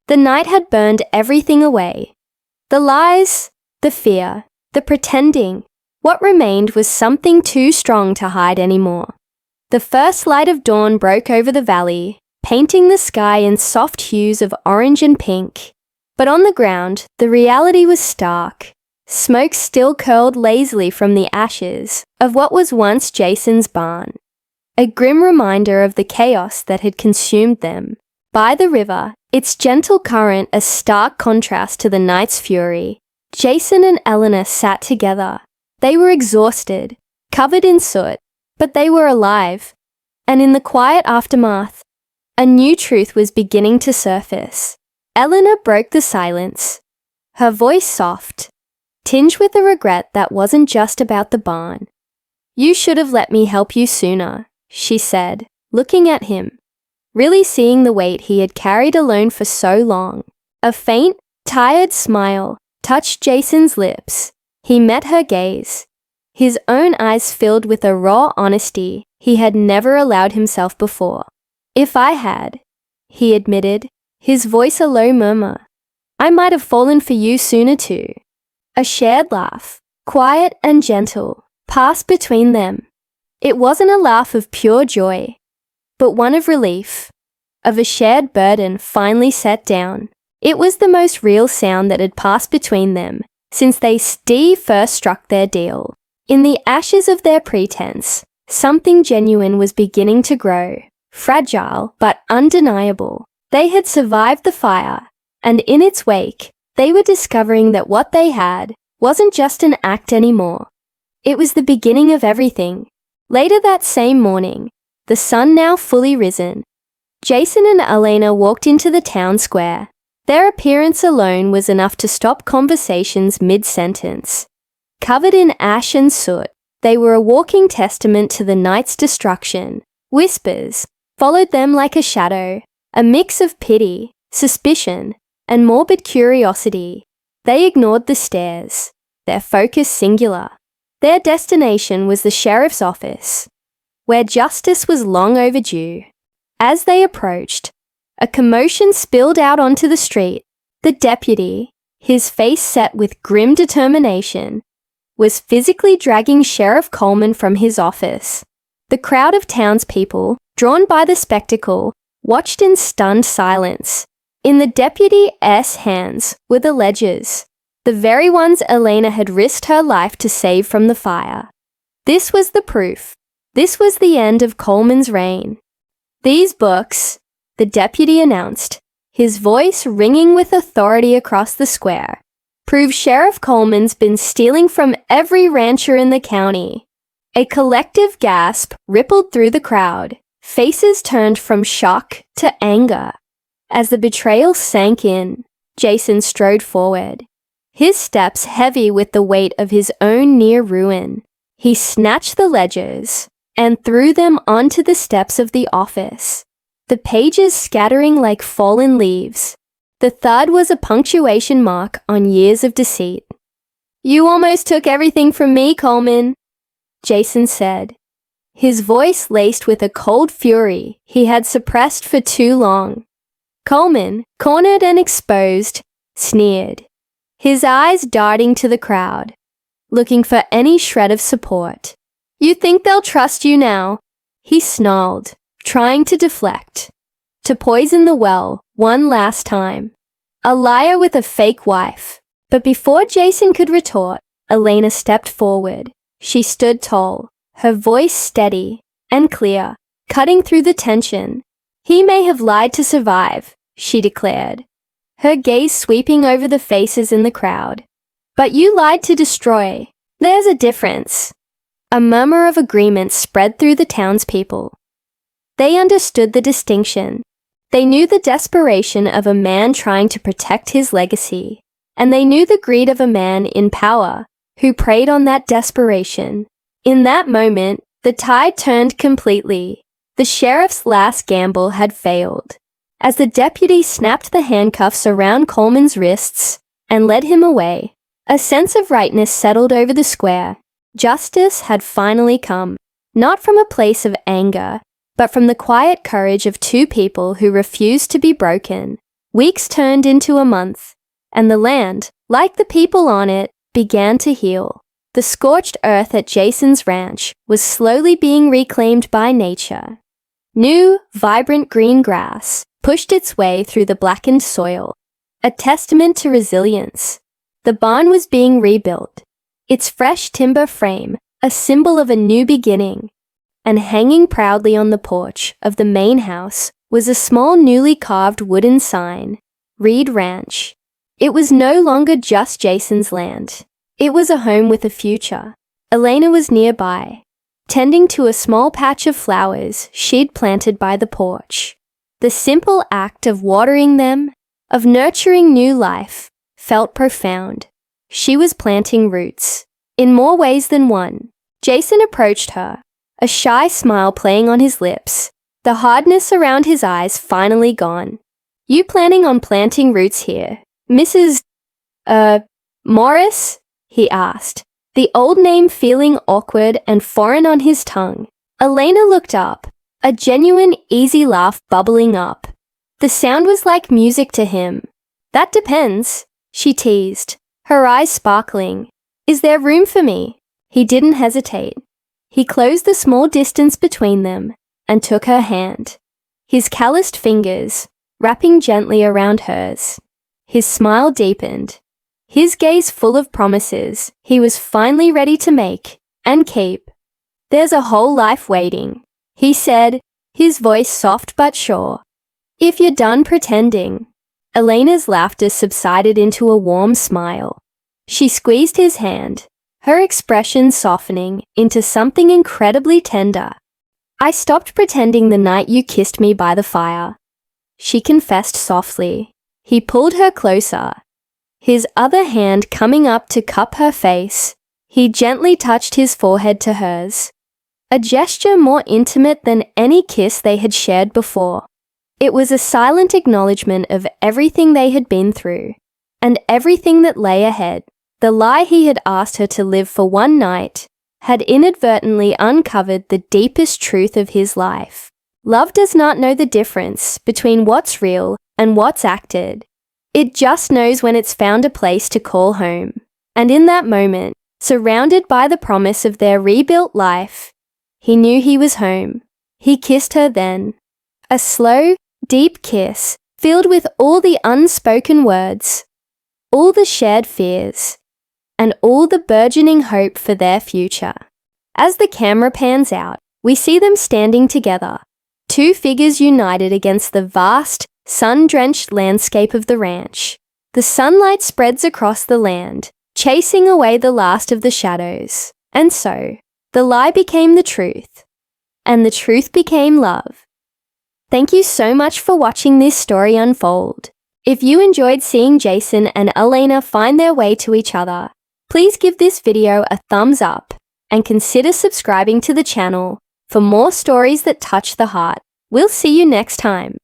The night had burned everything away. The lies, the fear, the pretending. What remained was something too strong to hide anymore. The first light of dawn broke over the valley, painting the sky in soft hues of orange and pink. But on the ground, the reality was stark. Smoke still curled lazily from the ashes of what was once Jason's barn, a grim reminder of the chaos that had consumed them. By the river, its gentle current a stark contrast to the night's fury, Jason and Elena sat together. They were exhausted, covered in soot, but they were alive. And in the quiet aftermath, a new truth was beginning to surface. Elena broke the silence, her voice soft, tinged with a regret that wasn't just about the barn. "You should have let me help you sooner," she said, looking at him, really seeing the weight he had carried alone for so long. A faint, tired smile touched Jason's lips. He met her gaze, his own eyes filled with a raw honesty he had never allowed himself before. "If I had," he admitted, his voice a low murmur, "I might have fallen for you sooner too." A shared laugh, quiet and gentle, passed between them. It wasn't a laugh of pure joy, but one of relief, of a shared burden finally set down. It was the most real sound that had passed between them since they first struck their deal. In the ashes of their pretense, something genuine was beginning to grow, fragile but undeniable. They had survived the fire, and in its wake, they were discovering that what they had wasn't just an act anymore. It was the beginning of everything. Later that same morning, the sun now fully risen, Jason and Elena walked into the town square. Their appearance alone was enough to stop conversations mid-sentence. Covered in ash and soot, they were a walking testament to the night's destruction. Whispers followed them like a shadow, a mix of pity, suspicion, and morbid curiosity. They ignored the stares, their focus singular. Their destination was the sheriff's office, where justice was long overdue. As they approached, a commotion spilled out onto the street. The deputy, his face set with grim determination, was physically dragging Sheriff Coleman from his office. The crowd of townspeople, drawn by the spectacle, watched in stunned silence. In the deputy's hands were the ledgers, the very ones Elena had risked her life to save from the fire. This was the proof. This was the end of Coleman's reign. "These books," the deputy announced, his voice ringing with authority across the square, "prove Sheriff Coleman's been stealing from every rancher in the county." A collective gasp rippled through the crowd. Faces turned from shock to anger. As the betrayal sank in, Jason strode forward, his steps heavy with the weight of his own near ruin. He snatched the ledgers and threw them onto the steps of the office, the pages scattering like fallen leaves. The thud was a punctuation mark on years of deceit. "You almost took everything from me, Coleman," Jason said, his voice laced with a cold fury he had suppressed for too long. Coleman, cornered and exposed, sneered, his eyes darting to the crowd, looking for any shred of support. "You think they'll trust you now?" he snarled, trying to deflect, to poison the well one last time. A liar with a fake wife. But before Jason could retort, Elena stepped forward. She stood tall, her voice steady and clear, cutting through the tension. "He may have lied to survive," she declared, her gaze sweeping over the faces in the crowd. "But you lied to destroy. There's a difference." A murmur of agreement spread through the townspeople. They understood the distinction. They knew the desperation of a man trying to protect his legacy, and they knew the greed of a man in power who preyed on that desperation. In that moment, the tide turned completely. The sheriff's last gamble had failed. As the deputy snapped the handcuffs around Coleman's wrists and led him away, a sense of rightness settled over the square. Justice had finally come, not from a place of anger, but from the quiet courage of two people who refused to be broken. Weeks turned into a month, and the land, like the people on it, began to heal. The scorched earth at Jason's ranch was slowly being reclaimed by nature. New, vibrant green grass pushed its way through the blackened soil, a testament to resilience. The barn was being rebuilt, its fresh timber frame a symbol of a new beginning, and hanging proudly on the porch of the main house was a small newly carved wooden sign, Reed Ranch. It was no longer just Jason's land. It was a home with a future. Elena was nearby, tending to a small patch of flowers she'd planted by the porch. The simple act of watering them, of nurturing new life, felt profound. She was planting roots, in more ways than one. Jason approached her, a shy smile playing on his lips, the hardness around his eyes finally gone. "You planning on planting roots here, Mrs. Morris?" he asked, the old name feeling awkward and foreign on his tongue. Elena looked up, a genuine, easy laugh bubbling up. The sound was like music to him. "That depends," she teased, her eyes sparkling. "Is there room for me?" He didn't hesitate. He closed the small distance between them and took her hand, his calloused fingers wrapping gently around hers. His smile deepened, his gaze full of promises he was finally ready to make and keep. "There's a whole life waiting," he said, his voice soft but sure. "If you're done pretending." Elena's laughter subsided into a warm smile. She squeezed his hand, her expression softening into something incredibly tender. "I stopped pretending the night you kissed me by the fire," she confessed softly. He pulled her closer, his other hand coming up to cup her face. He gently touched his forehead to hers, a gesture more intimate than any kiss they had shared before. It was a silent acknowledgement of everything they had been through, and everything that lay ahead. The lie he had asked her to live for one night had inadvertently uncovered the deepest truth of his life. Love does not know the difference between what's real and what's acted. It just knows when it's found a place to call home. And in that moment, surrounded by the promise of their rebuilt life, he knew he was home. He kissed her then. A slow, deep kiss filled with all the unspoken words, all the shared fears, and all the burgeoning hope for their future. As the camera pans out, we see them standing together, two figures united against the vast, sun-drenched landscape of the ranch. The sunlight spreads across the land, chasing away the last of the shadows. And so, the lie became the truth, and the truth became love. Thank you so much for watching this story unfold. If you enjoyed seeing Jason and Elena find their way to each other, please give this video a thumbs up and consider subscribing to the channel for more stories that touch the heart. We'll see you next time.